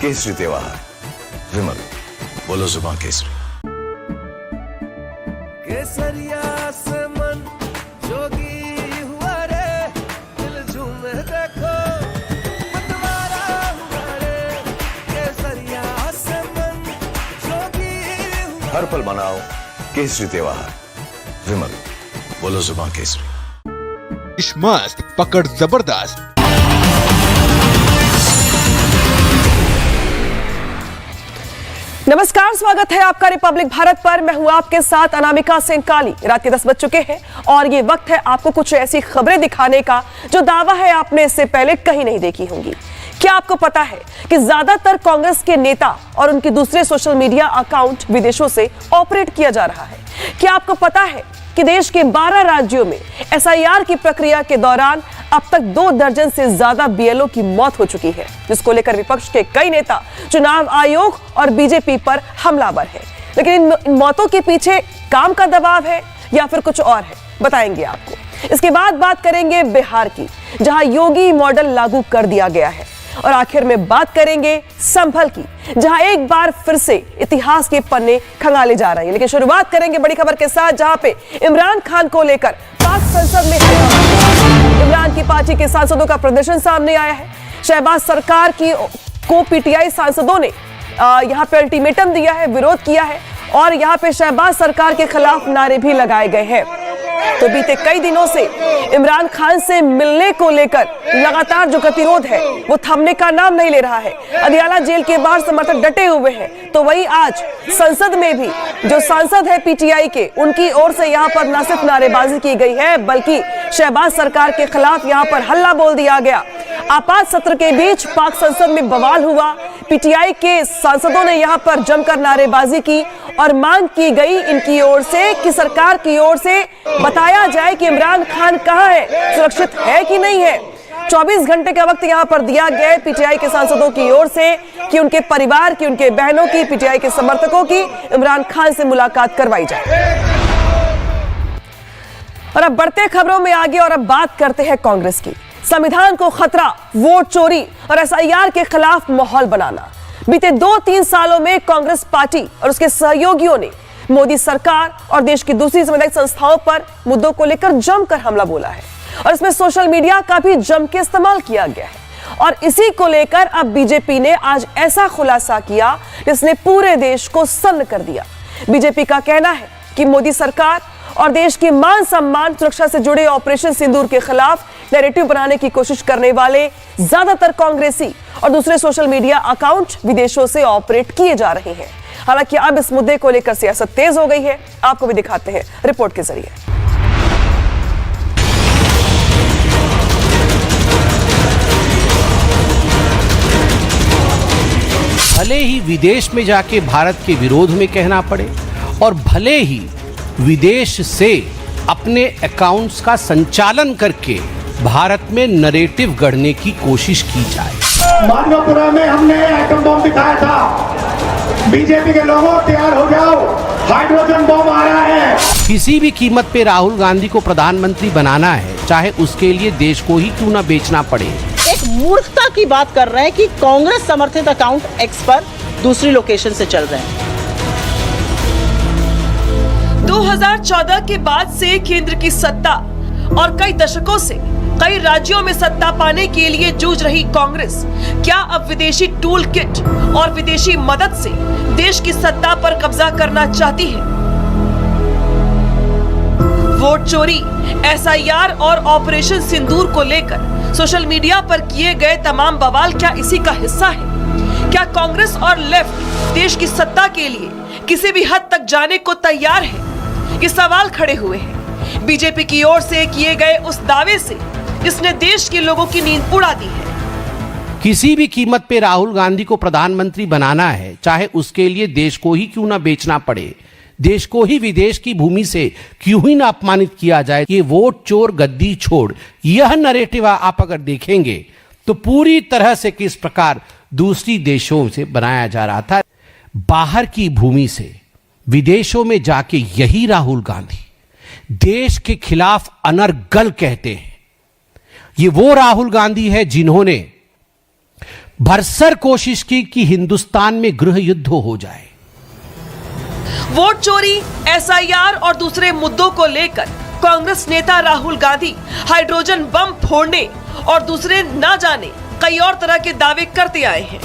केसरी त्योहार। विमल, बोलो जुबान केसरी। केसरिया से मन जोगी हुआ रे, दिल झूमे देखो मतवारा हुआ रे। केसरिया से मन जोगी हुआ। हर पल मनाओ केसरी त्योहार। विमल, बोलो जुबान केसरी। मस्त पकड़ जबरदस्त। नमस्कार, स्वागत है आपका रिपब्लिक भारत पर। मैं हूं आपके साथ अनामिका सिंह काली। रात के 10 बज चुके हैं और ये वक्त है आपको कुछ ऐसी खबरें दिखाने का जो दावा है आपने इससे पहले कहीं नहीं देखी होंगी। क्या आपको पता है कि ज्यादातर कांग्रेस के नेता और उनके दूसरे सोशल मीडिया अकाउंट विदेशों से ऑपरेट किया जा रहा है? क्या आपको पता है कि देश के 12 राज्यों में एसआईआर की प्रक्रिया के दौरान अब तक 2 दर्जन से ज्यादा बीएलओ की मौत हो चुकी है, जिसको लेकर विपक्ष के कई नेता चुनाव आयोग और बीजेपी पर हमलावर हैं। लेकिन इन मौतों के पीछे काम का दबाव है या फिर कुछ और है, बताएंगे आपको। इसके बाद बात करेंगे बिहार की, जहां योगी मॉडल लागू कर दिया गया है। और आखिर में बात करेंगे संभल की, जहां एक बार फिर से इतिहास के पन्ने खंगाले जा रहे हैं। लेकिन शुरुआत करेंगे बड़ी खबर के साथ, जहां पे इमरान खान को लेकर पाक संसद में इमरान की पार्टी के सांसदों का प्रदर्शन सामने आया है। शहबाज सरकार को पीटीआई सांसदों ने यहां पे अल्टीमेटम दिया है, विरोध किया है और यहां पे शहबाज सरकार के खिलाफ नारे भी लगाए गए हैं। तो बीते कई दिनों से इमरान खान से मिलने को लेकर लगातार जो गतिरोध है वो थमने का नाम नहीं ले रहा है। अदियाला जेल के बाहर समर्थक डटे हुए हैं, तो वही आज संसद में भी जो सांसद है पीटीआई के, उनकी ओर से यहां पर न सिर्फ नारेबाजी की गई है बल्कि शहबाज सरकार के खिलाफ यहां पर हल्ला बोल दिया गया। आपात सत्र के बीच पाक संसद में बवाल हुआ। पीटीआई के सांसदों ने यहां पर जमकर नारेबाजी की और मांग की गई इनकी ओर से कि सरकार की ओर से बताया जाए कि इमरान खान कहां है, सुरक्षित है कि नहीं है। 24 घंटे का वक्त यहां पर दिया गया है पीटीआई के सांसदों की ओर से कि उनके परिवार की, उनके बहनों की, पीटीआई के समर्थकों की इमरान खान से मुलाकात करवाई जाए। और अब बढ़ते खबरों में आगे और अब बात करते हैं कांग्रेस की। संविधान को खतरा, वोट चोरी और एसआईआर के खिलाफ माहौल बनाना। बीते 2-3 सालों में कांग्रेस पार्टी और उसके सहयोगियों ने मोदी सरकार और देश की दूसरी सामुदायिक संस्थाओं पर मुद्दों को लेकर जमकर हमला बोला है और इसमें सोशल मीडिया का भी जम के इस्तेमाल किया गया है। और इसी को लेकर अब बीजेपी ने आज ऐसा खुलासा किया जिसने पूरे देश को सन्न कर दिया। बीजेपी का कहना है कि मोदी सरकार और देश के मान सम्मान, सुरक्षा से जुड़े ऑपरेशन सिंदूर के खिलाफ नैरेटिव बनाने की कोशिश करने वाले ज्यादातर कांग्रेसी और दूसरे सोशल मीडिया अकाउंट विदेशों से ऑपरेट किए जा रहे हैं। हालांकि अब इस मुद्दे को लेकर सियासत तेज हो गई है, आपको भी दिखाते हैं रिपोर्ट के जरिए। भले ही विदेश में जाके भारत के विरोध में कहना पड़े और भले ही विदेश से अपने अकाउंट्स का संचालन करके भारत में नरेटिव गढ़ने की कोशिश की जाए। मानवपुरा में हमने एटम बम दिखाया था। बीजेपी के लोगों तैयार हो जाओ, हाइड्रोजन बम आ रहा है। किसी भी कीमत पे राहुल गांधी को प्रधानमंत्री बनाना है, चाहे उसके लिए देश को ही क्यों ना बेचना पड़े। एक मूर्खता की बात कर रहे हैं कि कांग्रेस समर्थित अकाउंट एक्स पर दूसरी लोकेशन से चल रहे हैं। 2014 के बाद से केंद्र की सत्ता और कई दशकों से कई राज्यों में सत्ता पाने के लिए जूझ रही कांग्रेस क्या अब विदेशी टूल किट और विदेशी मदद से देश की सत्ता पर कब्जा करना चाहती है? वोट चोरी, एसआईआर और ऑपरेशन सिंदूर को लेकर सोशल मीडिया पर किए गए तमाम बवाल क्या इसी का हिस्सा है? क्या कांग्रेस और लेफ्ट देश की सत्ता के लिए किसी भी हद तक जाने को तैयार है? ये सवाल खड़े हुए हैं बीजेपी की ओर से किए गए उस दावे से जिसने देश के लोगों की नींद उड़ा दी है। किसी भी कीमत पे राहुल गांधी को प्रधानमंत्री बनाना है, चाहे उसके लिए देश को ही क्यों ना बेचना पड़े, देश को ही विदेश की भूमि से क्यों ही ना अपमानित किया जाए। ये वोट चोर गद्दी छोड़, यह नरेटिव आप अगर देखेंगे तो पूरी तरह से किस प्रकार दूसरी देशों से बनाया जा रहा था। बाहर की भूमि से विदेशों में जाके यही राहुल गांधी देश के खिलाफ अनर्गल कहते हैं। ये वो राहुल गांधी है जिन्होंने भरसर कोशिश की कि हिंदुस्तान में गृह युद्ध हो जाए। वोट चोरी, एसआईआर और दूसरे मुद्दों को लेकर कांग्रेस नेता राहुल गांधी हाइड्रोजन बम फोड़ने और दूसरे ना जाने कई और तरह के दावे करते आए हैं,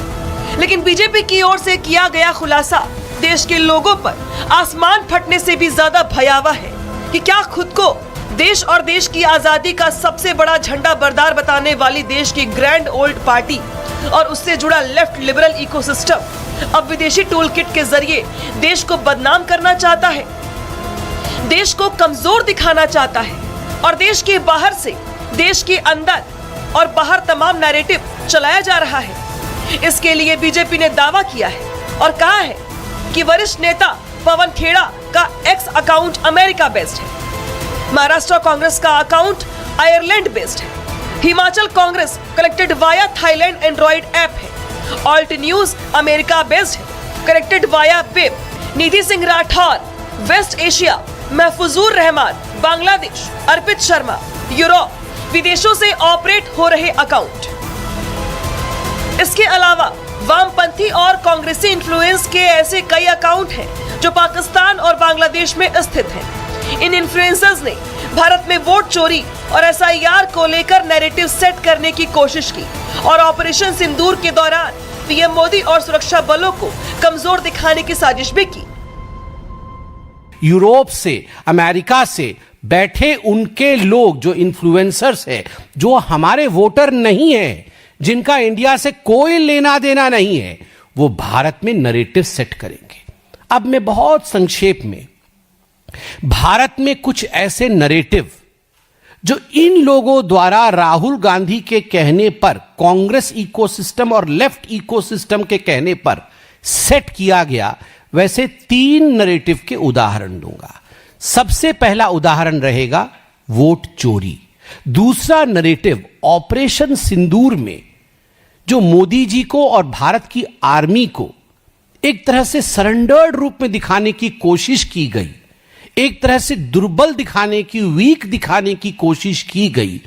लेकिन बीजेपी की ओर से किया गया खुलासा देश के लोगों पर आसमान फटने से भी ज्यादा भयावह है कि क्या खुद को देश और देश की आजादी का सबसे बड़ा झंडा बरदार बताने वाली देश की ग्रैंड ओल्ड पार्टी और उससे जुड़ा लेफ्ट लिबरल इकोसिस्टम अब विदेशी टूल किट के जरिए देश को बदनाम करना चाहता है, देश को कमजोर दिखाना चाहता है और देश के बाहर से देश के अंदर और बाहर तमाम नैरेटिव चलाया जा रहा है। इसके लिए बीजेपी ने दावा किया है और कहा है कि वरिष्ठ नेता पवन खेड़ा का एक्स अकाउंट अमेरिका बेस्ड है, महाराष्ट्र कांग्रेस का अकाउंट आयरलैंड बेस्ड है, Himachal Congress connected via Thailand Android app है, ऑल्ट न्यूज अमेरिका बेस्ड है कनेक्टेड वाया वेब, निधि सिंह राठौर वेस्ट एशिया, महफूजुर रहमान बांग्लादेश, अर्पित शर्मा यूरोप, विदेशों से ऑपरेट हो रहे अकाउंट। इसके अलावा वामपंथी और कांग्रेसी इन्फ्लुएंस के ऐसे कई अकाउंट हैं जो पाकिस्तान और बांग्लादेश में स्थित हैं। इन इन्फ्लुएंसर्स ने भारत में वोट चोरी और एसआईआर को लेकर नैरेटिव सेट करने की कोशिश की और ऑपरेशन सिंदूर के दौरान पीएम मोदी और सुरक्षा बलों को कमजोर दिखाने की साजिश भी की। यूरोप से, अमेरिका से बैठे उनके लोग जो इन्फ्लुएंसर्स हैं, जो हमारे वोटर नहीं हैं, जिनका इंडिया से कोई लेना देना नहीं है, वो भारत में नैरेटिव सेट करेंगे। अब मैं बहुत संक्षेप में, भारत में कुछ ऐसे नैरेटिव जो इन लोगों द्वारा राहुल गांधी के कहने पर, कांग्रेस इकोसिस्टम और लेफ्ट इकोसिस्टम के कहने पर सेट किया गया, वैसे 3 नैरेटिव के उदाहरण दूंगा। सबसे पहला उदाहरण रहेगा वोट चोरी। दूसरा नैरेटिव ऑपरेशन सिंदूर में जो मोदी जी को और भारत की आर्मी को एक तरह से सरेंडर्ड रूप में दिखाने की कोशिश की गई, एक तरह से दुर्बल दिखाने की, वीक दिखाने की कोशिश की गई,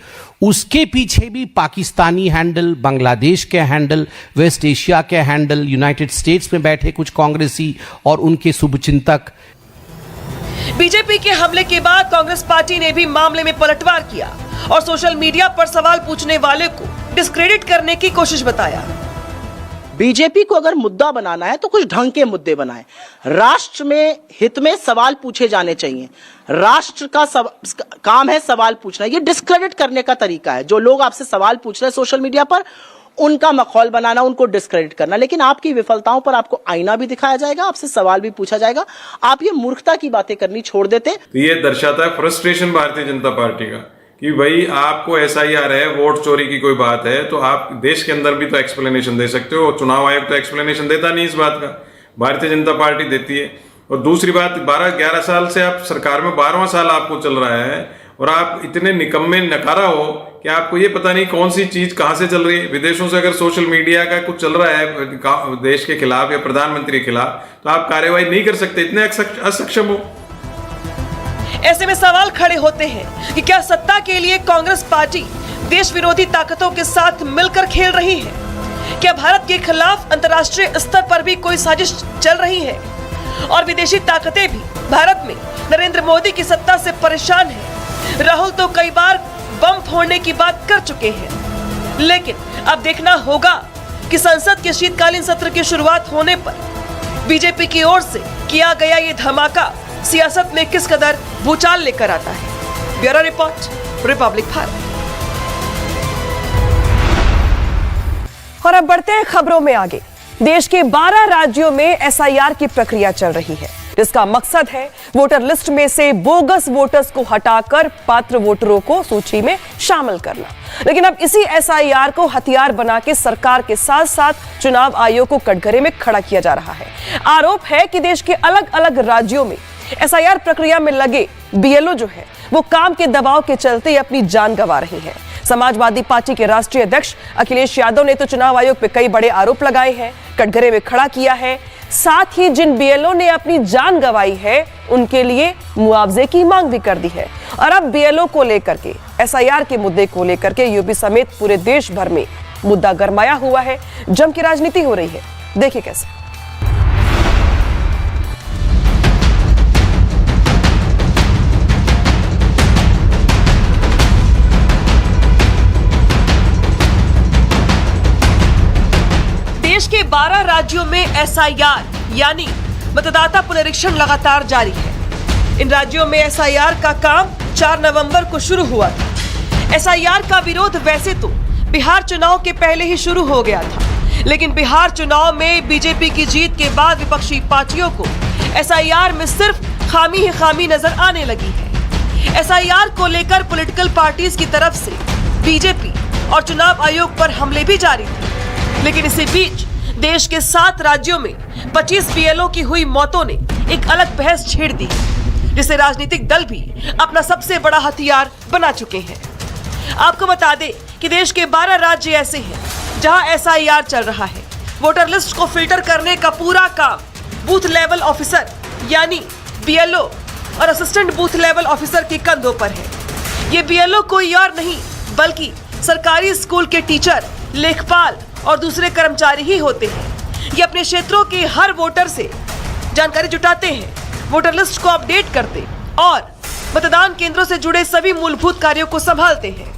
उसके पीछे भी पाकिस्तानी हैंडल, बांग्लादेश के हैंडल, वेस्ट एशिया के हैंडल, यूनाइटेड स्टेट्स में बैठे कुछ कांग्रेसी और उनके शुभचिंतक। बीजेपी के हमले के बाद कांग्रेस पार्टी ने भी मामले में पलटवार किया और सोशल मीडिया पर सवाल पूछने वाले को डिस्क्रेडिट करने की कोशिश बताया। बीजेपी को अगर मुद्दा बनाना है तो कुछ ढंग के मुद्दे बनाएं। राष्ट्र में हित में सवाल पूछे जाने चाहिए। राष्ट्र का काम है सवाल पूछना। ये डिस्क्रेडिट करने का तरीका है। जो लोग आपसे सवाल पूछ रहे हैं सोशल मीडिया पर, उनका मखौल बनाना, उनको डिस्क्रेडिट करना। लेकिन आपकी विफलताओं पर आपको आईना भी दिखाया जाएगा, आपसे सवाल भी पूछा जाएगा। आप ये मूर्खता की बातें करनी छोड़ देते। तो ये दर्शाता है फ्रस्ट्रेशन भारतीय जनता पार्टी का कि भाई आपको एसआईआर है, वोट चोरी की कोई बात है तो आप देश के अंदर भी तो एक्सप्लेनेशन दे सकते हो। चुनाव आयोग तो एक्सप्लेनेशन देता नहीं इस बात का, भारतीय जनता पार्टी देती है। और दूसरी बात, 12-11 साल से आप सरकार में 12वां साल आपको चल रहा है और आप इतने निकम्मे नकारा हो कि आपको ये पता नहीं कौन सी चीज कहां से चल रही है। विदेशों से अगर सोशल मीडिया का कुछ चल रहा है देश के खिलाफ या प्रधानमंत्री के खिलाफ, तो आप कार्रवाई नहीं कर सकते, इतने असक्षम हो। ऐसे में सवाल खड़े होते हैं कि क्या सत्ता के लिए कांग्रेस पार्टी देश विरोधी ताकतों के साथ मिलकर खेल रही है? क्या भारत के खिलाफ अंतर्राष्ट्रीय स्तर पर भी कोई साजिश चल रही है? और विदेशी ताकतें भी भारत में नरेंद्र मोदी की सत्ता से परेशान हैं। राहुल तो कई बार बम फोड़ने की बात कर चुके हैं, लेकिन अब देखना होगा कि संसद के शीतकालीन सत्र की शुरुआत होने पर बीजेपी की ओर से किया गया ये धमाका सियासत में किस कदर भूचाल लेकर आता है। Bureau report, Republic Bharat. और अब बढ़ते हैं खबरों में आगे। देश के 12 राज्यों में एसआईआर की प्रक्रिया चल रही है, जिसका मकसद है वोटर लिस्ट में से बोगस वोटर्स को हटाकर पात्र वोटरों को सूची में शामिल करना। लेकिन अब इसी एसआईआर को हथियार बना के सरकार के साथ साथ चुनाव आयोग को कटघरे में खड़ा किया जा रहा है। आरोप है कि देश के अलग अलग राज्यों में एसआईआर प्रक्रिया में लगे बीएलओ जो है वो काम के दबाव के चलते अपनी जान गंवा रहे हैं। समाजवादी पार्टी के राष्ट्रीय अध्यक्ष अखिलेश यादव ने तो चुनाव आयोग पे कई बड़े आरोप लगाए हैं, कटघरे में खड़ा किया है। साथ ही जिन बीएलओ ने अपनी जान गंवाई है उनके लिए मुआवजे की मांग भी कर दी है। और अब बीएलओ को लेकर के, एसआईआर के मुद्दे को लेकर के यूपी समेत पूरे देश भर में मुद्दा गरमाया हुआ है, जम की राजनीति हो रही है। देखिए कैसे। देश के 12 राज्यों में एसआईआर यानी मतदाता पुनरीक्षण लगातार जारी है। इन राज्यों में एसआईआर का काम 4 नवंबर को शुरू हुआ था। एसआईआर का विरोध वैसे तो बिहार चुनाव के पहले ही शुरू हो गया था, लेकिन बिहार चुनाव में बीजेपी की जीत के बाद विपक्षी पार्टियों को एसआईआर में सिर्फ खामी ही खामी नजर आने लगी है। एसआईआर को लेकर पॉलिटिकल पार्टीज की तरफ से बीजेपी और चुनाव आयोग पर हमले भी जारी थे, लेकिन इसी बीच देश के 7 राज्यों में 25 बीएलओ की हुई मौतों ने एक अलग बहस छेड़ दी, जिसे राजनीतिक दल भी अपना सबसे बड़ा हथियार बना चुके हैं। आपको बता दें कि देश के 12 राज्य ऐसे हैं जहां एसआईआर चल रहा है। वोटर लिस्ट को फिल्टर करने का पूरा काम बूथ लेवल ऑफिसर यानी बीएलओ और असिस्टेंट बूथ लेवल ऑफिसर के कंधों पर है। ये बीएलओ कोई और नहीं बल्कि सरकारी स्कूल के टीचर, लेखपाल और दूसरे कर्मचारी ही होते हैं। ये अपने क्षेत्रों के हर वोटर से जानकारी जुटाते हैं, वोटर लिस्ट को अपडेट करते और मतदान केंद्रों से जुड़े सभी मूलभूत कार्यों को संभालते हैं।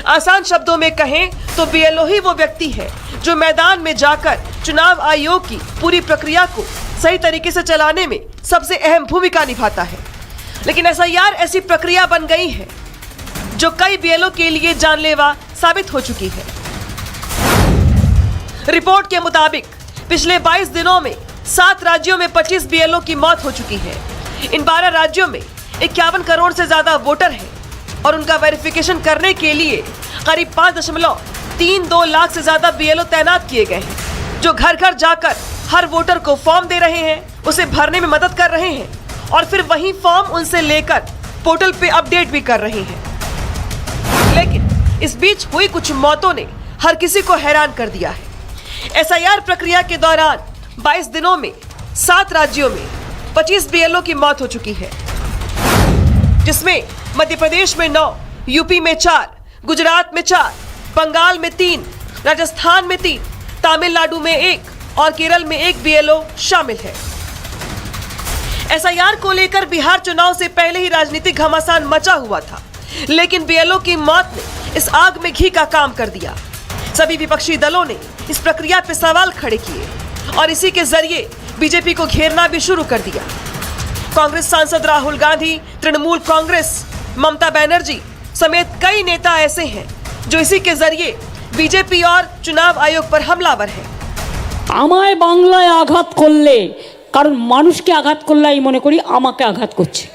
आसान शब्दों में कहें तो बीएलओ ही वो व्यक्ति है जो मैदान में जाकर चुनाव आयोग की पूरी प्रक्रिया को सही तरीके से चलाने में सबसे अहम भूमिका निभाता है। लेकिन एसआईआर ऐसी प्रक्रिया बन गई है जो कई बीएलओ के लिए जानलेवा साबित हो चुकी है। रिपोर्ट के मुताबिक पिछले 22 दिनों में 7 राज्यों में 25 बीएलओ की मौत हो चुकी है। इन 12 राज्यों में 51 करोड़ से ज्यादा वोटर हैं और उनका वेरिफिकेशन करने के लिए करीब 5.32 लाख से ज्यादा बीएलओ तैनात किए गए हैं, जो घर घर जाकर हर वोटर को फॉर्म दे रहे हैं, उसे भरने में मदद कर रहे हैं और फिर वही फॉर्म उनसे लेकर पोर्टल पे अपडेट भी कर रहे हैं। लेकिन इस बीच हुई कुछ मौतों ने हर किसी को हैरान कर दिया है। एसआईआर प्रक्रिया के दौरान 22 दिनों में 7 राज्यों में 25 बीएलओ की मौत हो चुकी है, जिसमें मध्य प्रदेश में 9, यूपी में 4, गुजरात में 4, बंगाल में 3, राजस्थान में 3, तमिलनाडु में 1 और केरल में 1 बीएलओ शामिल है। एसआईआर को लेकर बिहार चुनाव से पहले ही राजनीतिक घमासान मचा हुआ था, लेकिन बीएलओ की मौत ने इस आग में घी का काम कर दिया। सभी विपक्षी दलों ने इस प्रक्रिया पर सवाल खड़े किए और इसी के जरिए बीजेपी को घेरना भी शुरू कर दिया। कांग्रेस सांसद राहुल गांधी, तृणमूल कांग्रेस, ममता बनर्जी समेत कई नेता ऐसे हैं जो इसी के जरिए बीजेपी और चुनाव आयोग पर हमलावर हैं। আমায় বাংলায় আঘাত করলে, কারণ মানুষকে আঘাত করলে আমি মনে করি আমাকে আঘাত করছে।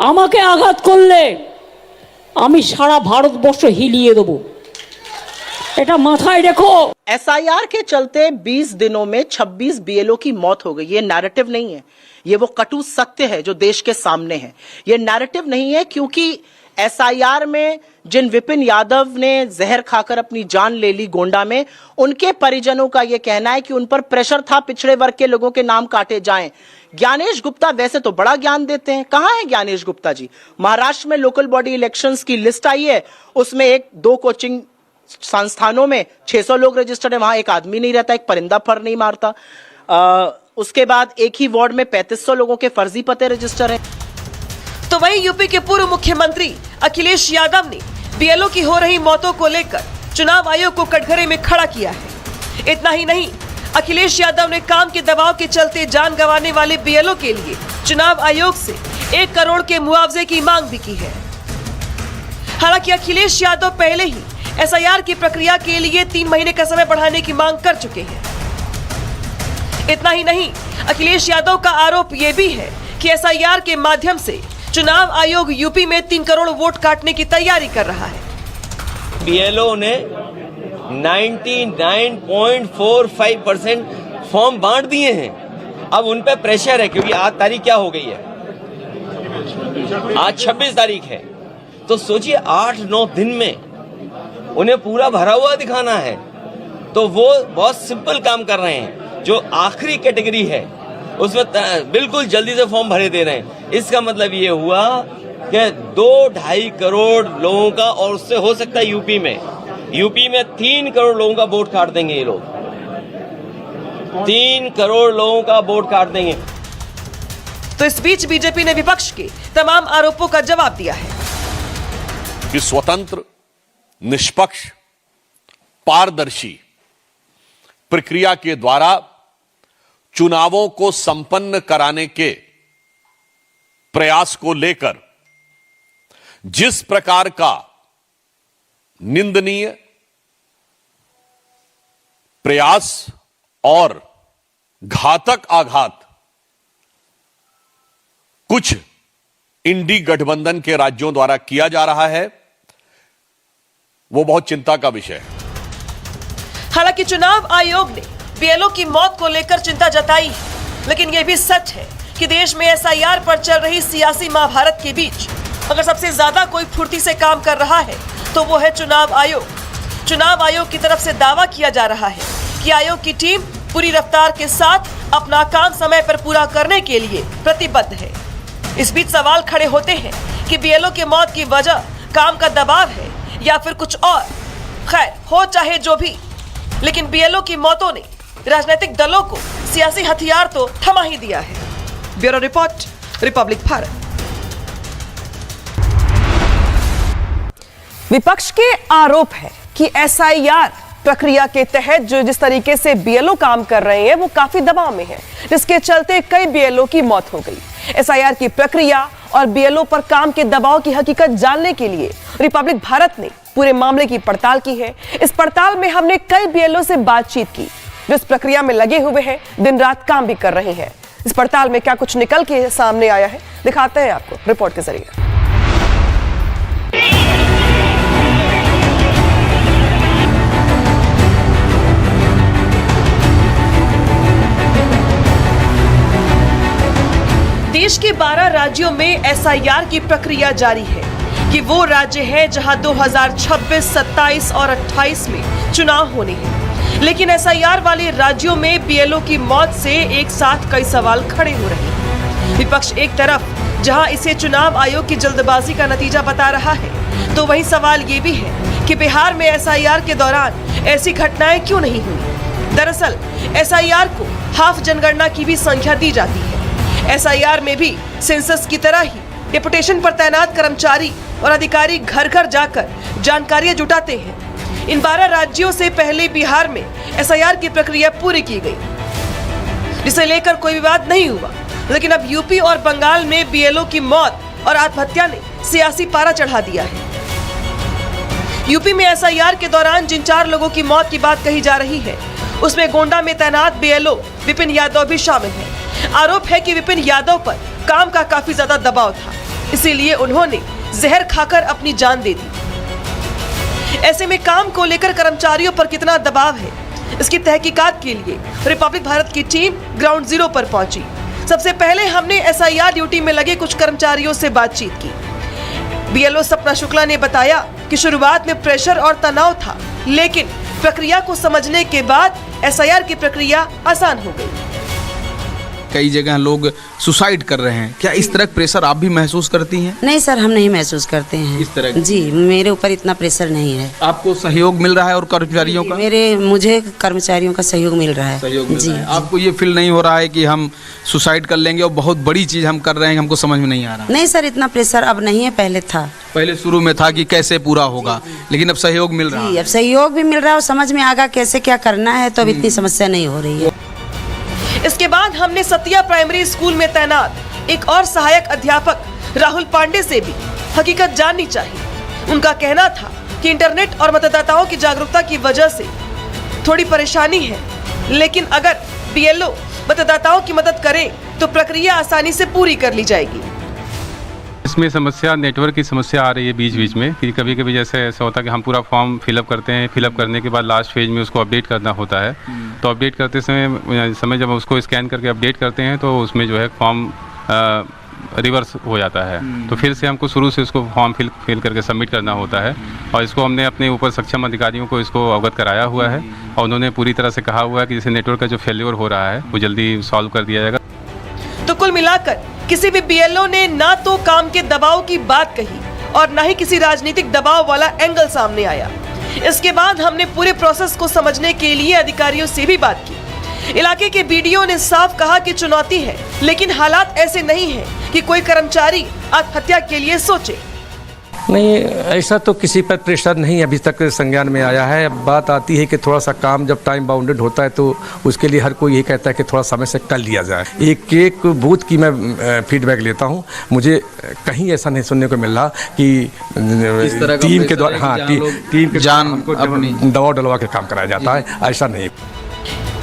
আমাকে আঘাত করলে আমি সারা ভারতবর্ষ হিলিয়ে দেবো, এটা মাথায় রেখো। एसआईआर के चलते 20 दिनों में 26 बीएलओ की मौत हो गई। ये नैरेटिव नहीं है, ये वो कटु सत्य है जो देश के सामने है। ये नैरेटिव नहीं है क्योंकि एसआईआर में जिन विपिन यादव ने जहर खाकर अपनी जान ले ली गोंडा में, उनके परिजनों का यह कहना है कि उन पर प्रेशर था पिछड़े वर्ग के लोगों के नाम काटे जाएं। ज्ञानेश गुप्ता वैसे तो बड़ा ज्ञान देते हैं, कहां है ज्ञानेश गुप्ता जी? महाराष्ट्र में लोकल बॉडी इलेक्शंस की लिस्ट आई है, उसमें 1-2 कोचिंग संस्थानों में 600 लोग रजिस्टर्ड है, वहां एक आदमी नहीं रहता, एक परिंदा फर नहीं मारता। उसके बाद एक ही वार्ड में 3500 लोगों के फर्जी पते रजिस्टर है। तो वहीं यूपी के पूर्व मुख्यमंत्री अखिलेश यादव ने बीएलओ की हो रही मौतों को लेकर चुनाव आयोग को कटघरे में खड़ा किया है। इतना ही नहीं, अखिलेश यादव ने काम के दबाव के चलते जान गंवाने वाले बीएलओ के लिए चुनाव आयोग से 1 करोड़ के मुआवजे की मांग भी की है। हालांकि अखिलेश यादव पहले ही एसआईआर की प्रक्रिया के लिए 3 महीने का समय बढ़ाने की मांग कर चुके हैं। इतना ही नहीं, अखिलेश यादव का आरोप यह भी है कि एसआईआर के माध्यम से चुनाव आयोग यूपी में 3 करोड़ वोट काटने की तैयारी कर रहा है। बीएलओ ने 99.45% फॉर्म बांट दिए हैं। अब उन पे प्रेशर है क्योंकि आज तारीख क्या हो गई है, आज 26 तारीख है, तो सोचिए 8-9 दिन में उन्हें पूरा भरा हुआ दिखाना है। तो वो बहुत सिंपल काम कर रहे हैं। जो आखिरी कैटेगरी है उसमें बिल्कुल जल्दी से फॉर्म भरे दे रहे हैं। इसका मतलब ये हुआ कि 2-2.5 करोड़ लोगों का, और उससे हो सकता है यूपी में यूपी में 3 करोड़ लोगों का वोट काट देंगे ये लोग, 3 करोड़ लोगों का वोट काट देंगे। तो इस बीच बीजेपी ने विपक्ष के तमाम आरोपों का जवाब दिया है कि स्वतंत्र, निष्पक्ष, पारदर्शी प्रक्रिया के द्वारा चुनावों को संपन्न कराने के प्रयास को लेकर जिस प्रकार का निंदनीय प्रयास और घातक आघात कुछ इंडी गठबंधन के राज्यों द्वारा किया जा रहा है, वो बहुत चिंता का विषय है। हालांकि चुनाव आयोग ने बीएलओ की मौत को लेकर चिंता जताई है, लेकिन यह भी सच है कि देश में एसआईआर पर चल रही सियासी महाभारत के बीच अगर सबसे ज्यादा कोई फुर्ती से काम कर रहा है तो वो है चुनाव आयोग। चुनाव आयोग की तरफ से दावा किया जा रहा है कि आयोग की टीम पूरी रफ्तार के साथ अपना काम समय पर पूरा करने के लिए प्रतिबद्ध है। इस बीच सवाल खड़े होते हैं कि बीएलओ की मौत की वजह काम का दबाव है या फिर कुछ और। खैर हो चाहे जो भी, लेकिन बीएलओ की मौतों ने राजनीतिक दलों को सियासी हथियार तो थमा ही दिया है। Bureau report, Republic Bharat. विपक्ष के आरोप है कि एसआईआर प्रक्रिया के तहत जो जिस तरीके से बीएलओ काम कर रहे हैं वो काफी दबाव में है, जिसके चलते कई बीएलओ की मौत हो गई। एसआईआर की प्रक्रिया और बीएलओ पर काम के दबाव की हकीकत जानने के लिए रिपब्लिक भारत ने पूरे मामले की पड़ताल की है। इस पड़ताल में हमने कई बीएलओ से बातचीत की जो इस प्रक्रिया में लगे हुए हैं, दिन रात काम भी कर रहे हैं। इस पड़ताल में क्या कुछ निकल के सामने आया है, दिखाते हैं आपको रिपोर्ट के जरिए। देश के 12 राज्यों में एसआईआर की प्रक्रिया जारी है कि वो राज्य है जहां 2026, 27 और 28 में चुनाव होने हैं। लेकिन एसआईआर वाले राज्यों में बीएलओ की मौत से एक साथ कई सवाल खड़े हो रहे हैं। विपक्ष एक तरफ जहां इसे चुनाव आयोग की जल्दबाजी का नतीजा बता रहा है, तो वहीं सवाल ये भी है कि बिहार में एसआईआर के दौरान ऐसी घटनाएं क्यों नहीं हुई। दरअसल एसआईआर को हाफ जनगणना की भी संख्या दी जाती है। एसआईआर में भी सेंसस की तरह ही डेपुटेशन पर तैनात कर्मचारी और अधिकारी घर घर जाकर जानकारियां जुटाते हैं। इन 12 राज्यों से पहले बिहार में एसआईआर की प्रक्रिया पूरी की गई, जिसे लेकर कोई विवाद नहीं हुआ। लेकिन अब यूपी और बंगाल में बीएलओ की मौत और आत्महत्या ने सियासी पारा चढ़ा दिया है। यूपी में एसआईआर के दौरान जिन 4 लोगों की मौत की बात कही जा रही है, उसमें गोंडा में तैनात बीएलओ विपिन यादव भी शामिल है। आरोप है कि विपिन यादव पर काम का काफी ज्यादा दबाव था, इसीलिए उन्होंने जहर खाकर अपनी जान दे दी। ऐसे में काम को लेकर कर्मचारियों पर कितना दबाव है, इसकी तहकीकात के लिए रिपब्लिक भारत की टीम ग्राउंड जीरो पर पहुंची। सबसे पहले हमने एसआईआर ड्यूटी में लगे कुछ कर्मचारियों से बातचीत की। बीएलओ सपना शुक्ला ने बताया कि शुरुआत में प्रेशर और तनाव था, लेकिन प्रक्रिया को समझने के बाद एसआईआर की प्रक्रिया आसान हो गई। कई जगह लोग सुसाइड कर रहे हैं, क्या इस तरह प्रेशर आप भी महसूस करती हैं? नहीं सर, हम नहीं महसूस करते हैं इस तरह जी, मेरे ऊपर इतना प्रेशर नहीं है। आपको सहयोग मिल रहा है और कर्मचारियों का? मुझे कर्मचारियों का सहयोग मिल रहा है। सहयोग मिल जी, रहा है। आपको ये फील नहीं हो रहा है कि हम सुसाइड कर लेंगे और बहुत बड़ी चीज हम कर रहे हैं, हमको समझ में नहीं आ रहा? नहीं सर, इतना प्रेशर अब नहीं है, पहले था। पहले शुरू में था कि कैसे पूरा होगा, लेकिन अब सहयोग मिल रहा है। अब सहयोग भी मिल रहा है और समझ में आगा कैसे क्या करना है, तो अब इतनी समस्या नहीं हो रही है। इसके बाद हमने सतिया प्राइमरी स्कूल में तैनात एक और सहायक अध्यापक राहुल पांडे से भी हकीकत जाननी चाहिए। उनका कहना था कि इंटरनेट और मतदाताओं की जागरूकता की वजह से थोड़ी परेशानी है, लेकिन अगर बीएलओ मतदाताओं की मदद करे तो प्रक्रिया आसानी से पूरी कर ली जाएगी। इसमें समस्या नेटवर्क की समस्या आ रही है बीच बीच में कि कभी कभी जैसे ऐसा होता है कि हम पूरा फॉर्म फिलअप करते हैं, फिलअप करने के बाद लास्ट फेज में उसको अपडेट करना होता है। तो अपडेट करते समय जब उसको स्कैन करके अपडेट करते हैं तो उसमें जो है फॉर्म रिवर्स हो जाता है। तो फिर से हमको शुरू से उसको फॉर्म फिल करके सबमिट करना होता है। और इसको हमने अपने ऊपर सक्षम अधिकारियों को इसको अवगत कराया हुआ है और उन्होंने पूरी तरह से कहा हुआ है कि जैसे नेटवर्क का जो फेल्योर हो रहा है वो जल्दी सॉल्व कर दिया जाएगा। तो कुल मिलाकर किसी भी बीएलओ ने ना तो काम के दबाव की बात कही और ना ही किसी राजनीतिक दबाव वाला एंगल सामने आया। इसके बाद हमने पूरे प्रोसेस को समझने के लिए अधिकारियों से भी बात की। इलाके के बीडीओ ने साफ कहा कि चुनौती है, लेकिन हालात ऐसे नहीं हैं कि कोई कर्मचारी आत्महत्या के लिए सोचे। नहीं, ऐसा तो किसी पर प्रेशर नहीं अभी तक संज्ञान में आया है। अब बात आती है कि थोड़ा सा काम जब टाइम बाउंडेड होता है तो उसके लिए हर कोई यही कहता है कि थोड़ा समय से कर लिया जाए। एक बूथ की मैं फीडबैक लेता हूँ, मुझे कहीं ऐसा नहीं सुनने को मिल रहा कि टीम के द्वारा टीम के जान दबाव डलवा के काम कराया जाता है, ऐसा नहीं।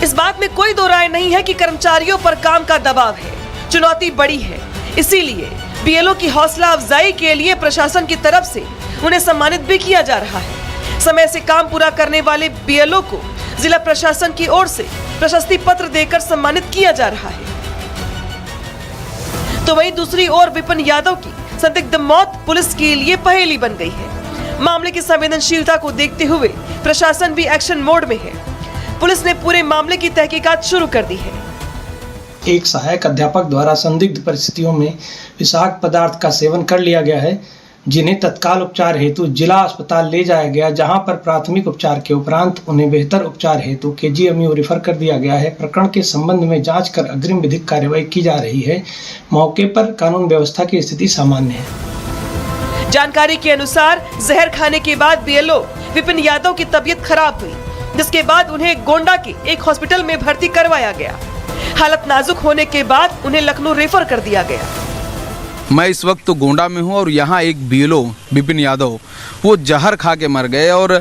इस बात में कोई दो राय नहीं है कि कर्मचारियों पर काम का दबाव है, चुनौती बड़ी है। इसीलिए बीएलओ की हौसला अफजाई के लिए प्रशासन की तरफ से उन्हें सम्मानित भी किया जा रहा है। समय से काम पूरा करने वाले बीएलओ को जिला प्रशासन की ओर से प्रशस्ति पत्र देकर सम्मानित किया जा रहा है। तो वहीं दूसरी ओर विपिन यादव की संदिग्ध मौत पुलिस के लिए पहेली बन गई है। मामले की संवेदनशीलता को देखते हुए प्रशासन भी एक्शन मोड में है। पुलिस ने पूरे मामले की तहकीकात शुरू कर दी है। एक सहायक अध्यापक द्वारा संदिग्ध परिस्थितियों में विषाक्त पदार्थ का सेवन कर लिया गया है, जिन्हें तत्काल उपचार हेतु जिला अस्पताल ले जाया गया, जहां पर प्राथमिक उपचार के उपरांत उन्हें बेहतर उपचार हेतु केजीएमयू रेफर कर दिया गया है। प्रकरण के संबंध में जांच कर अग्रिम विधिक कार्यवाही की जा रही है। मौके पर कानून व्यवस्था की स्थिति सामान्य है। जानकारी के अनुसार जहर खाने के बाद बीएलओ विपिन यादव की तबीयत खराब हुई, जिसके बाद उन्हें गोंडा के एक हॉस्पिटल में भर्ती करवाया गया। हालत नाजुक होने के बाद उन्हें लखनऊ रेफर कर दिया गया। मैं इस वक्त तो गोंडा में हूँ और यहाँ एक बीएलओ विपिन यादव वो जहर खा के मर गए और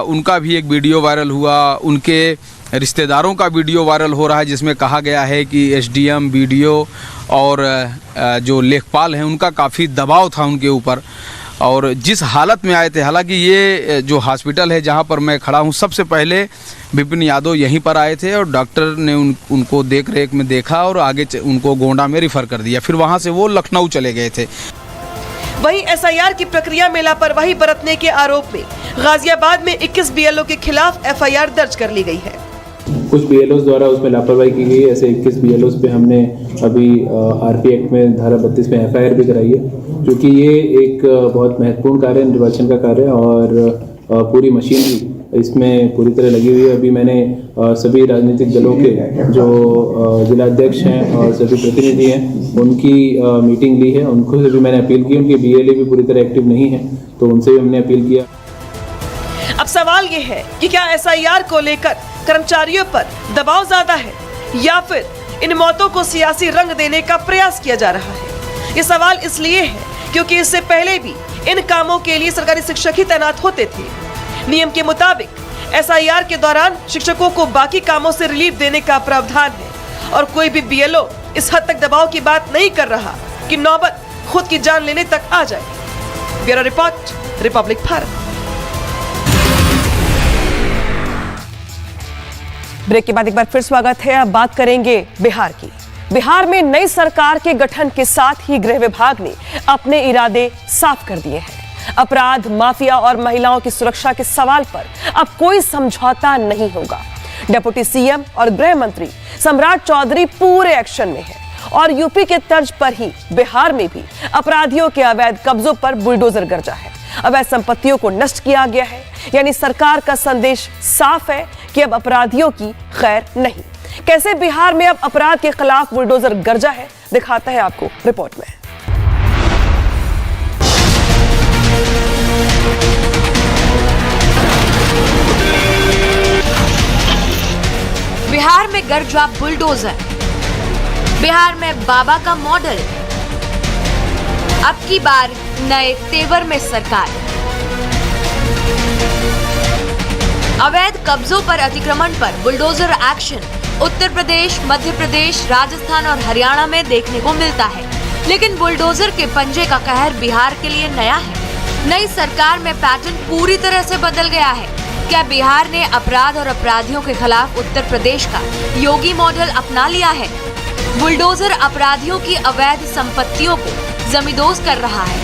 उनका भी एक वीडियो वायरल हुआ। उनके रिश्तेदारों का वीडियो वायरल हो रहा है, जिसमें कहा गया है कि एसडीएम, बीडीओ और जो लेखपाल हैं उनका काफ़ी दबाव था उनके ऊपर और जिस हालत में आए थे। हालांकि ये जो हॉस्पिटल है जहाँ पर मैं खड़ा हूँ, सबसे पहले विपिन यादव यहीं पर आए थे और डॉक्टर ने उनको देख रेख में देखा और आगे उनको गोंडा में रिफ़र कर दिया। फिर वहाँ से वो लखनऊ चले गए थे। वहीं एसआईआर की प्रक्रिया में लापरवाही बरतने के आरोप में गाजियाबाद में 21 बीएलओ के खिलाफ एफआईआर दर्ज कर ली गई है। कुछ बीएलओ द्वारा उसमें लापरवाही की गई। ऐसे 21 बीएलओ पे हमने अभी आरपी एक्ट में धारा 32 में एफआईआर भी कराई है, क्योंकि ये एक बहुत महत्वपूर्ण कार्य है, निर्वाचन का कार्य है और पूरी मशीनरी इसमें पूरी तरह लगी हुई है। अभी मैंने सभी राजनीतिक दलों के जो जिलाध्यक्ष हैं और सभी प्रतिनिधि हैं उनकी मीटिंग ली है। उनको से भी मैंने अपील की, उनके बीएलए भी पूरी तरह एक्टिव नहीं है, तो उनसे भी हमने अपील किया। अब सवाल ये है कि क्या एसआईआर को लेकर कर्मचारियों पर दबाव ज्यादा है या फिर इन मौतों को सियासी रंग देने का प्रयास किया जा रहा है। ये सवाल इसलिए है क्योंकि इससे पहले भी इन कामों के लिए सरकारी शिक्षक ही तैनात होते थे। नियम के मुताबिक एसआईआर के दौरान शिक्षकों को बाकी कामों से रिलीफ देने का प्रावधान है और कोई भी बीएलओ इस हद तक दबाव की बात नहीं कर रहा कि नौबत खुद की जान लेने तक आ जाए। Bureau report, Republic Bharat. Break के बाद एक बार फिर स्वागत है। अब बात करेंगे बिहार की। बिहार में नई सरकार के गठन के साथ ही गृह विभाग ने अपने इरादे साफ कर दिए हैं। अपराध, माफिया और महिलाओं की सुरक्षा के सवाल पर अब कोई समझौता नहीं होगा। डिप्टी सीएम और गृह मंत्री सम्राट चौधरी पूरे एक्शन में हैं और यूपी के तर्ज पर ही बिहार में भी अपराधियों के अवैध कब्जों पर बुलडोजर गरजा है। अवैध संपत्तियों को नष्ट किया गया है, यानी सरकार का संदेश साफ है कि अब अपराधियों की खैर नहीं। कैसे बिहार में अब अपराध के खिलाफ बुलडोजर गरजा है, दिखाता है आपको रिपोर्ट में। बिहार में गरजा बुलडोजर, बिहार में बाबा का मॉडल, अब की बार नए तेवर में सरकार। अवैध कब्जों पर अतिक्रमण पर बुलडोजर एक्शन उत्तर प्रदेश, मध्य प्रदेश, राजस्थान और हरियाणा में देखने को मिलता है, लेकिन बुलडोजर के पंजे का कहर बिहार के लिए नया है। नई सरकार में पैटर्न पूरी तरह से बदल गया है। क्या बिहार ने अपराध और अपराधियों के खिलाफ उत्तर प्रदेश का योगी मॉडल अपना लिया है? बुलडोजर अपराधियों की अवैध संपत्तियों को जमींदोज कर रहा है।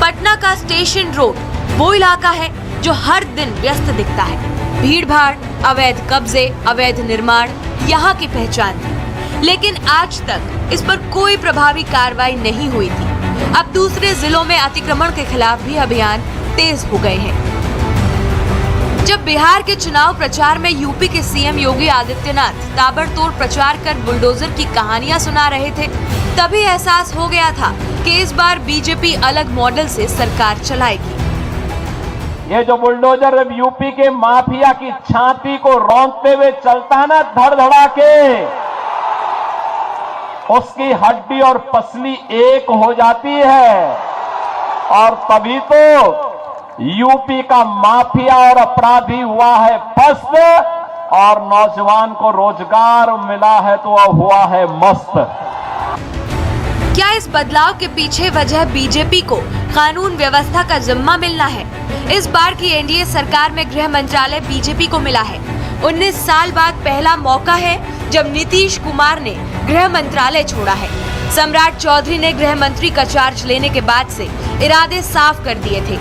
पटना का स्टेशन रोड वो इलाका है जो हर दिन व्यस्त दिखता है। भीड़ भाड़, अवैध कब्जे, अवैध निर्माण यहाँ की पहचान थी, लेकिन आज तक इस पर कोई प्रभावी कार्रवाई नहीं हुई थी। अब दूसरे जिलों में अतिक्रमण के खिलाफ भी अभियान तेज हो गए हैं। जब बिहार के चुनाव प्रचार में यूपी के सीएम योगी आदित्यनाथ ताबड़तोड़ प्रचार कर बुलडोजर की कहानियां सुना रहे थे, तभी एहसास हो गया था कि इस बार बीजेपी अलग मॉडल से सरकार चलाएगी। ये जो बुलडोजर यूपी के माफिया की छाती को रौंदते हुए चलता है ना, धड़धड़ा के, उसकी हड्डी और पसली एक हो जाती है, और तभी तो यूपी का माफिया और अपराधी हुआ है पस्त, और नौजवान को रोजगार मिला है तो हुआ है मस्त। क्या इस बदलाव के पीछे वजह बीजेपी को कानून व्यवस्था का जिम्मा मिलना है? इस बार की एनडीए सरकार में गृह मंत्रालय बीजेपी को मिला है। 19 साल बाद पहला मौका है जब नीतीश कुमार ने गृह मंत्रालय छोड़ा है। सम्राट चौधरी ने गृह मंत्री का चार्ज लेने के बाद से इरादे साफ कर दिए थे।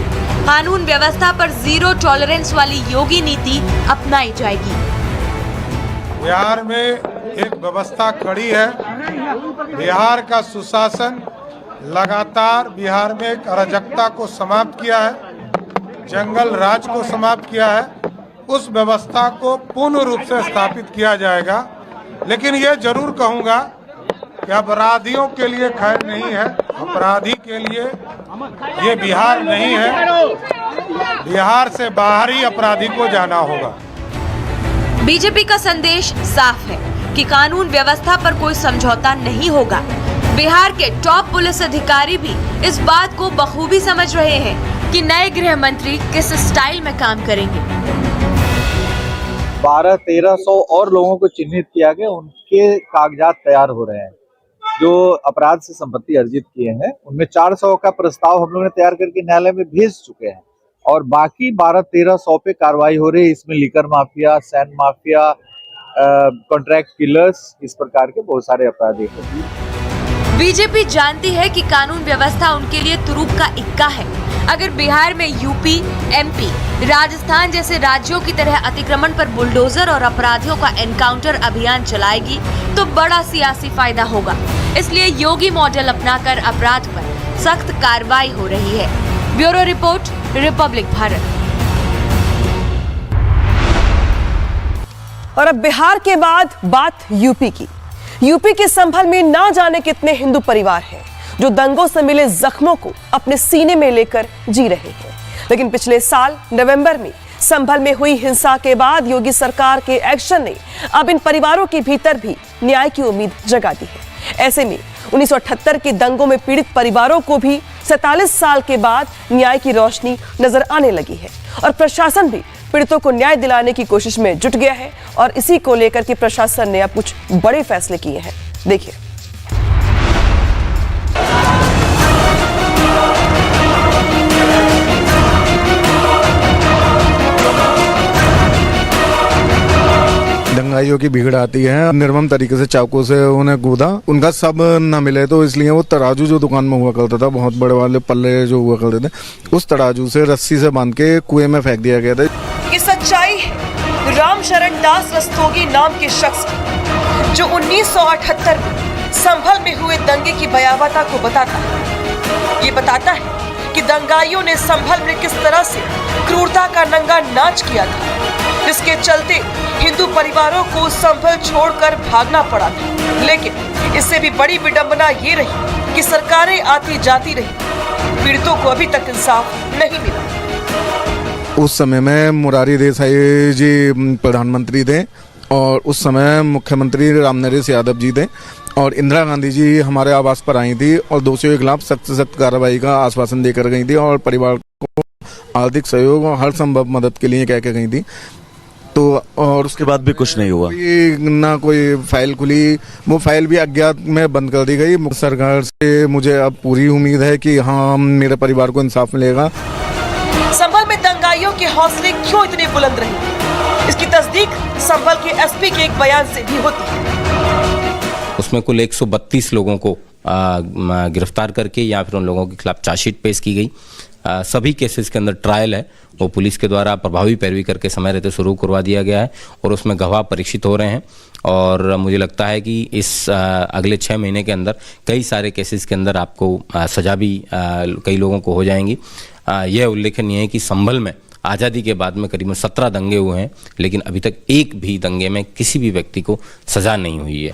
कानून व्यवस्था पर जीरो टॉलरेंस वाली योगी नीति अपनाई जाएगी। बिहार में एक व्यवस्था खड़ी है। बिहार का सुशासन लगातार बिहार में एक अराजकता को समाप्त किया है, जंगल राज को समाप्त किया है। उस व्यवस्था को पूर्ण रूप से स्थापित किया जाएगा। लेकिन ये जरूर कहूंगा कि अपराधियों के लिए खैर नहीं है, अपराधी के लिए ये बिहार नहीं है। बिहार से बाहर ही अपराधी को जाना होगा। बीजेपी का संदेश साफ है कि कानून व्यवस्था पर कोई समझौता नहीं होगा। बिहार के टॉप पुलिस अधिकारी भी इस बात को बखूबी समझ रहे हैं कि नए गृह मंत्री किस स्टाइल में काम करेंगे। 1200-1300 और लोगों को चिन्हित किया गया, उनके कागजात तैयार हो रहे हैं। जो अपराध से संपत्ति अर्जित किए हैं उनमें 400 का प्रस्ताव हम लोगों ने तैयार करके न्यायालय में भेज चुके हैं, और बाकी 1200-1300 पे कार्रवाई हो रही है। इसमें liquor mafia, sand mafia, contract killers, इस प्रकार के बहुत सारे अपराधी हैं। बीजेपी जानती है कि कानून व्यवस्था उनके लिए तुरुप का इक्का है। अगर बिहार में यूपी, एमपी, राजस्थान जैसे राज्यों की तरह अतिक्रमण पर बुलडोजर और अपराधियों का एनकाउंटर अभियान चलाएगी तो बड़ा सियासी फायदा होगा। इसलिए योगी मॉडल अपनाकर अपराध पर सख्त कार्रवाई हो रही है। Bureau report, Republic Bharat. और अब बिहार के बाद बात यूपी की। यूपी के संभल में ना जाने कितने हिंदू परिवार हैं जो दंगों से मिले जख्मों को अपने सीने में लेकर जी रहे हैं। लेकिन पिछले साल नवंबर में संभल में हुई हिंसा के बाद योगी सरकार के एक्शन ने अब इन परिवारों के भीतर भी न्याय की उम्मीद जगा दी है। ऐसे में 1978 के दंगों में पीड़ित परिवारों को भी 47 साल के बाद न्याय की रोशनी नजर आने लगी है, और प्रशासन भी पीड़ितों को न्याय दिलाने की कोशिश में जुट गया है। और इसी को लेकर के प्रशासन ने अब कुछ बड़े फैसले किए हैं। देखिए। दंगाइयों की भीड़ आती है, निर्मम तरीके से चाकू से उन्हें कूदा, उनका सब न मिले तो इसलिए वो तराजू जो दुकान में हुआ करता था, बहुत बड़े वाले पल्ले जो हुआ करते थे, उस तराजू से रस्सी से बांध के कुएं में फेंक दिया गया था। ये सच्चाई है रामशरण दास रस्तोगी नाम के शख्स की, जो 1978 में संभल में हुए दंगे की भयावहता को बताता है। ये बताता है कि दंगाइयों ने संभल में किस तरह से क्रूरता का नंगा नाच किया था, जिसके चलते हिंदू परिवारों को संभल छोड़कर भागना पड़ा था। लेकिन इससे भी बड़ी विडंबना ये रही कि सरकारें आती जाती रही, पीड़ितों को अभी तक इंसाफ नहीं मिला। उस समय में मुरारी देसाई जी प्रधानमंत्री थे, और उस समय मुख्यमंत्री रामनरेश यादव जी थे, और इंदिरा गांधी जी हमारे आवास पर आई थी और दोषियों के खिलाफ सख्त से सख्त कार्रवाई का आश्वासन देकर गई थी, और परिवार को आर्थिक सहयोग और हर संभव मदद के लिए कह के गई थी। तो और उसके बाद भी कुछ नहीं हुआ, ना कोई फाइल खुली, वो फाइल भी अज्ञात में बंद कर दी गई। सरकार से मुझे अब पूरी उम्मीद है कि हाँ, मेरे परिवार को इंसाफ मिलेगा। संभल में दंगाइयों के हौसले क्यों इतने बुलंद रहे, इसकी तस्दीक संभल के एसपी के एक बयान से भी होती है। उसमें कुल 132 लोगों को गिरफ्तार करके या फिर उन लोगों के खिलाफ चार्जशीट पेश की गई। सभी केसेस के अंदर ट्रायल है, वो पुलिस के द्वारा प्रभावी पैरवी करके समय रहते शुरू करवा दिया गया है, और उसमें गवाह परीक्षित हो रहे हैं। और मुझे लगता है कि इस अगले 6 महीने के अंदर कई सारे केसेस के अंदर आपको सजा भी कई लोगों को हो जाएंगी। यह उल्लेखनीय है कि संभल में आज़ादी के बाद में करीबन 17 दंगे हुए हैं, लेकिन अभी तक एक भी दंगे में किसी भी व्यक्ति को सजा नहीं हुई है।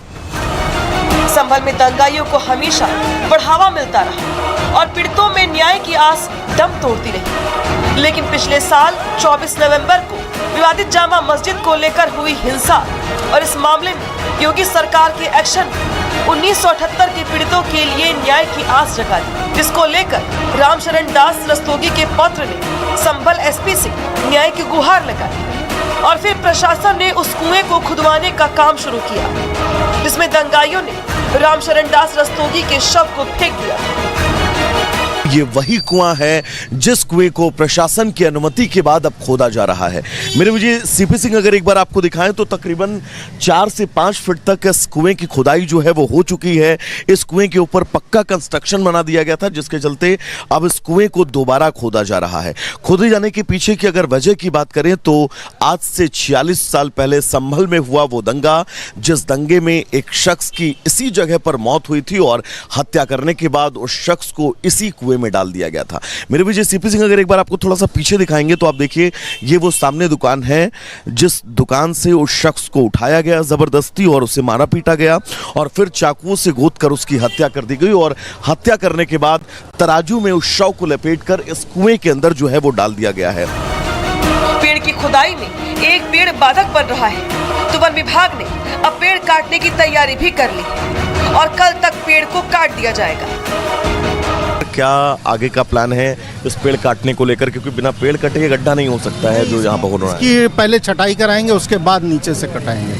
संभल में दंगाइयों को हमेशा बढ़ावा मिलता रहा और पीड़ितों में न्याय की आस दम तोड़ती रही। लेकिन पिछले साल 24 नवंबर को विवादित जामा मस्जिद को लेकर हुई हिंसा और इस मामले में योगी सरकार के एक्शन 1978 के पीड़ितों के लिए न्याय की आस जगा दी, जिसको लेकर रामशरण दास रस्तोगी के पत्र ने संभल एसपी से न्याय की गुहार लगाई और फिर प्रशासन ने उस कुएं को खुदवाने का काम शुरू किया, जिसमें दंगाइयों ने रामशरण दास रस्तोगी के शव को फेंक दिया। ये वही कुआं है जिस कुएं को प्रशासन की अनुमति के बाद अब खोदा जा रहा है। मेरे मुझे सीपी सिंह अगर एक बार आपको दिखाएं तो तकरीबन 4 से 5 फीट तक इस कुएं की खुदाई जो है वो हो चुकी है। इस कुएं के ऊपर पक्का कंस्ट्रक्शन बना दिया गया था, जिसके चलते अब इस कुएं को दोबारा खोदा जा रहा है। खोदे जाने के पीछे की अगर वजह की बात करें तो आज से 46 साल पहले संभल में हुआ वो दंगा, जिस दंगे में एक शख्स की इसी जगह पर मौत हुई थी और हत्या करने के बाद उस शख्स को इसी कुएं में डाल दिया गया था। मेरे विजय सीपी सिंह अगर एक बार आपको थोड़ा सा पीछे दिखाएंगे तो आप देखिए ये वो सामने दुकान है जिस दुकान से उस शख्स को उठाया गया जबरदस्ती और उसे मारा पीटा गया और फिर चाकुओं से गोद कर उसकी हत्या कर दी गई और हत्या करने के बाद तराजू में उस शव को लपेटकर इस कुएं के अंदर जो है वो डाल दिया गया है। पेड़ की खुदाई में एक पेड़ बाधक बन रहा है तो वन विभाग ने अब पेड़ काटने की तैयारी भी कर ली और कल तक पेड़ को काट दिया जाएगा। क्या आगे का प्लान है इस पेड़ काटने को लेकर, क्योंकि बिना पेड़ कटे ये गड्ढा नहीं हो सकता है जो यहाँ पर हो रहा है। कि पहले छटाई कराएंगे उसके बाद नीचे से कटाएंगे,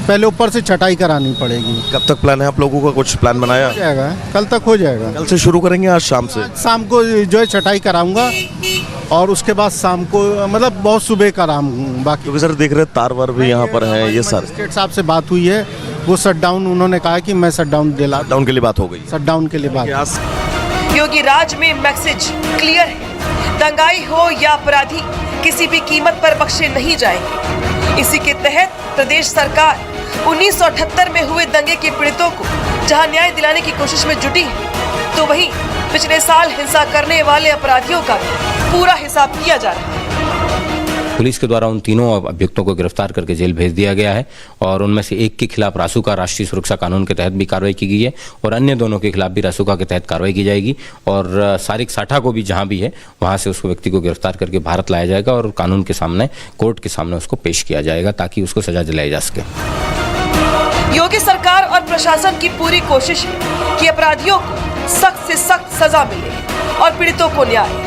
पहले ऊपर से छटाई करानी पड़ेगी। कब तक प्लान है आप लोगों का, कुछ प्लान बनाया? हो जाएगा, कल तक हो जाएगा। कल से शुरू करेंगे, आज शाम से? शाम को जो है छटाई कराऊंगा और उसके बाद शाम को मतलब बहुत सुबह कराऊंगा। बाकी क्योंकि सर देख रहे तार वार भी यहाँ पर है ये सर। स्टेट साहब से बात हुई है, वो शट डाउन उन्होंने कहा कि मैं शट डाउन दिला। डाउन के लिए बात हो गई, शट डाउन के लिए बात। योगी राज में मैसेज क्लियर है, दंगाई हो या अपराधी किसी भी कीमत पर बख्शे नहीं जाएंगे। इसी के तहत प्रदेश सरकार 1978 में हुए दंगे के पीड़ितों को जहां न्याय दिलाने की कोशिश में जुटी है, तो वहीं पिछले साल हिंसा करने वाले अपराधियों का पूरा हिसाब किया जा रहा है। पुलिस के द्वारा उन तीनों अभियुक्तों को गिरफ्तार करके जेल भेज दिया गया है और उनमें से एक के खिलाफ रासुका राष्ट्रीय सुरक्षा कानून के तहत भी कार्रवाई की गई है और अन्य दोनों के खिलाफ भी रासुका के तहत कार्रवाई की जाएगी और सारिक साठा को भी जहां भी है वहां से उस व्यक्ति को गिरफ्तार करके भारत लाया जाएगा और कानून के सामने, कोर्ट के सामने उसको पेश किया जाएगा ताकि उसको सजा दिलाई जा सके। योगी सरकार और प्रशासन की पूरी कोशिश है कि अपराधियों को सख्त से सख्त सजा मिले और पीड़ितों को न्याय,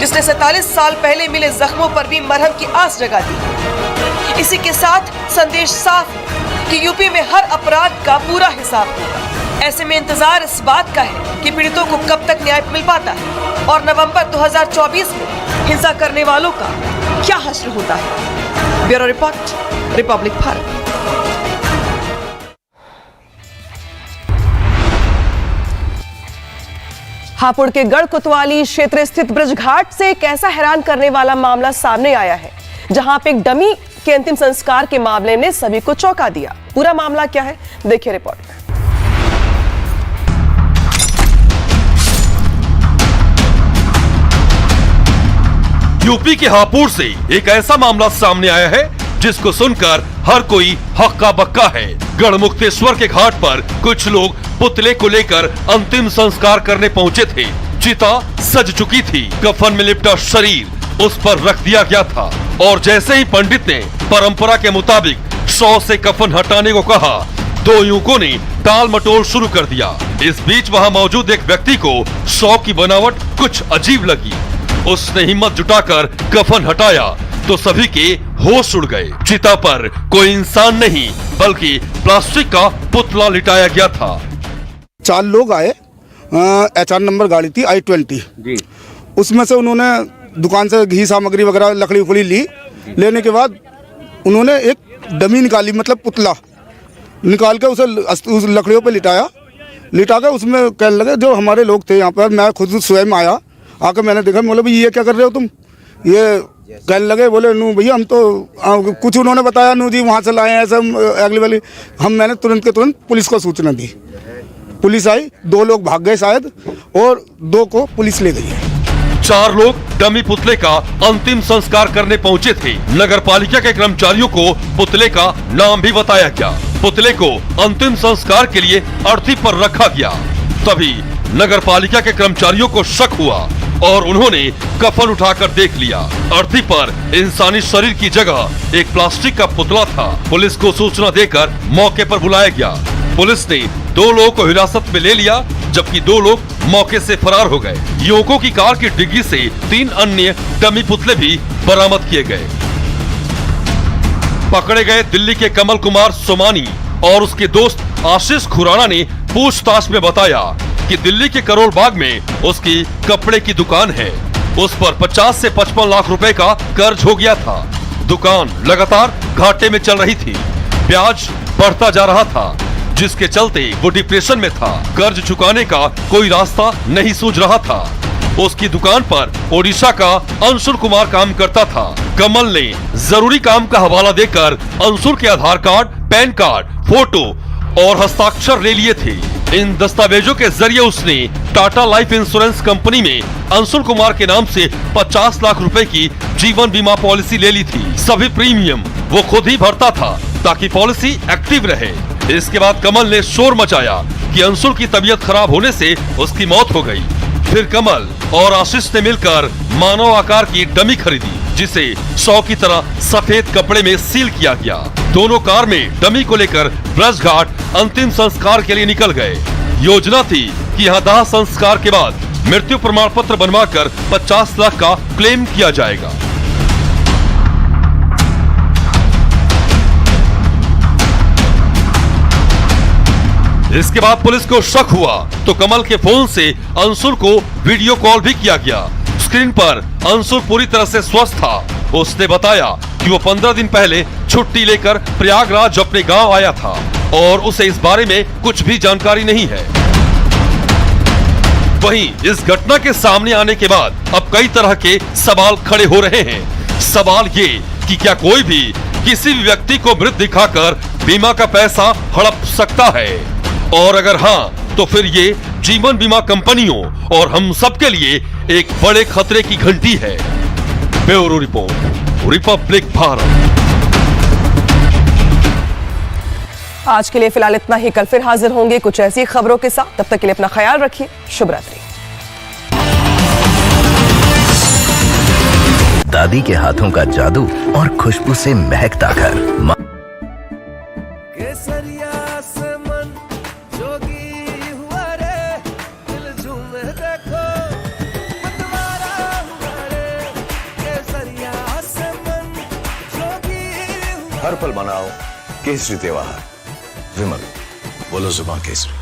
जिसने 47 साल पहले मिले जख्मों पर भी मरहम की आस जगा दी। इसी के साथ संदेश साफ है कि यूपी में हर अपराध का पूरा हिसाब होगा। ऐसे में इंतजार इस बात का है कि पीड़ितों को कब तक न्याय मिल पाता है और नवंबर 2024 में हिंसा करने वालों का क्या हश्र होता है। Bureau report, Republic Bharat. Hapur के गढ़ कोतवाली क्षेत्र स्थित ब्रजघाट से एक ऐसा हैरान करने वाला मामला सामने आया है, जहां पे एक डमी के अंतिम संस्कार के मामले ने सभी को चौंका दिया। पूरा मामला क्या है, देखिए रिपोर्ट में। यूपी के हापुड़ से एक ऐसा मामला सामने आया है जिसको सुनकर हर कोई हक्का बक्का है। गढ़मुक्तेश्वर के घाट पर कुछ लोग पुतले को लेकर अंतिम संस्कार करने पहुंचे थे। चिता सज चुकी थी, कफन में लिपटा शरीर उस पर रख दिया गया था और जैसे ही पंडित ने परंपरा के मुताबिक 100 से कफन हटाने को कहा, दो युवकों ने टाल मटोल शुरू कर दिया। इस बीच वहां मौजूद एक व्यक्ति को 100 की बनावट कुछ अजीब लगी। उसने हिम्मत जुटाकर कफन हटाया तो सभी के होश उड़ गए। चिता पर कोई इंसान नहीं बल्कि प्लास्टिक का पुतला लिटाया गया था। 4 लोग आए, HR नंबर गाड़ी थी I-20 जी। उसमें से उन्होंने दुकान से घी सामग्री वगैरह लकड़ी उकड़ी ली। लेने के बाद उन्होंने एक डमी निकाली, मतलब पुतला निकाल के उसे उस लकड़ियों पे लिटा के उसमें कहने लगे, जो हमारे लोग थे यहाँ पर, मैं खुद स्वयं आया, आकर मैंने देखा, बोले भाई ये क्या कर रहे हो तुम? ये कहने लगे, बोले नू भैया हम तो कुछ उन्होंने बताया, नू जी वहाँ से लाए हैं ऐसा अगली वाली। मैंने तुरंत के तुरंत पुलिस को सूचना दी। पुलिस आई, 2 लोग भाग गए शायद और 2 को पुलिस ले गई है। 4 लोग डमी पुतले का अंतिम संस्कार करने पहुंचे थे। नगर पालिका के कर्मचारियों को पुतले का नाम भी बताया गया। पुतले को अंतिम संस्कार के लिए अर्थी पर रखा गया। तभी नगर पालिका के कर्मचारियों को शक हुआ और उन्होंने कफन उठाकर देख लिया। अर्थी पर इंसानी शरीर की जगह एक प्लास्टिक का पुतला था। पुलिस को सूचना देकर मौके पर बुलाया गया। पुलिस ने 2 लोगों को हिरासत में ले लिया, जबकि 2 लोग मौके से फरार हो गए। युवकों की कार की डिग्गी से 3 अन्य डमी पुतले भी बरामद किए गए। पकड़े गए दिल्ली के कमल कुमार सोमानी और उसके दोस्त आशीष खुराना ने पूछताछ में बताया कि दिल्ली के करोल बाग में उसकी कपड़े की दुकान है। उस पर 50 से 55 लाख रुपए का कर्ज हो गया था। दुकान लगातार घाटे में चल रही थी। ब्याज बढ़ता जा रहा था, जिसके चलते वो डिप्रेशन में था। कर्ज चुकाने का कोई रास्ता नहीं सूझ रहा था। उसकी दुकान पर ओडिशा का अंशुल कुमार काम करता था। कमल ने जरूरी काम का हवाला देकर अंशुल के आधार कार्ड, पैन कार्ड, फोटो और हस्ताक्षर ले लिए थे। इन दस्तावेजों के जरिए उसने टाटा लाइफ इंश्योरेंस कंपनी में अंशुल कुमार के नाम से 50 लाख रुपए की जीवन बीमा पॉलिसी ले ली थी। सभी प्रीमियम वो खुद ही भरता था ताकि पॉलिसी एक्टिव रहे। इसके बाद कमल ने शोर मचाया कि अंशुल की तबीयत खराब होने से उसकी मौत हो गई। फिर कमल और आशीष ने मिलकर मानव आकार की डमी खरीदी, जिसे 100 की तरह सफेद कपड़े में सील किया गया। दोनों कार में डमी को लेकर ब्रज घाट अंतिम संस्कार के लिए निकल गए। योजना थी कि यहाँ दाह संस्कार के बाद मृत्यु प्रमाण पत्र बनवाकर 50 लाख का क्लेम किया जाएगा। इसके बाद पुलिस को शक हुआ तो कमल के फोन से अंशुल को वीडियो कॉल भी किया गया। स्क्रीन पर अंशुल पूरी तरह से स्वस्थ था। उसने बताया कि वो 15 दिन पहले छुट्टी लेकर प्रयागराज अपने गांव आया था और उसे इस बारे में कुछ भी जानकारी नहीं है। वहीं इस घटना के सामने आने के बाद अब कई तरह के सवाल खड़े हो रहे हैं। सवाल ये कि क्या कोई भी किसी भी व्यक्ति को मृत दिखाकर बीमा का पैसा हड़प सकता है, और अगर हाँ तो फिर ये जीवन बीमा कंपनियों और हम सब के लिए एक बड़े खतरे की घंटी है। Bureau report, Republic Bharat. आज के लिए फिलहाल इतना ही। कल फिर हाजिर होंगे कुछ ऐसी खबरों के साथ। तब तक के लिए अपना ख्याल रखिए। शुभ रात्रि। दादी के हाथों का जादू और खुशबू से महकता घर। हर पल मनाओ केसरी त्योहार। विमल, बोलो जुबान केसरी।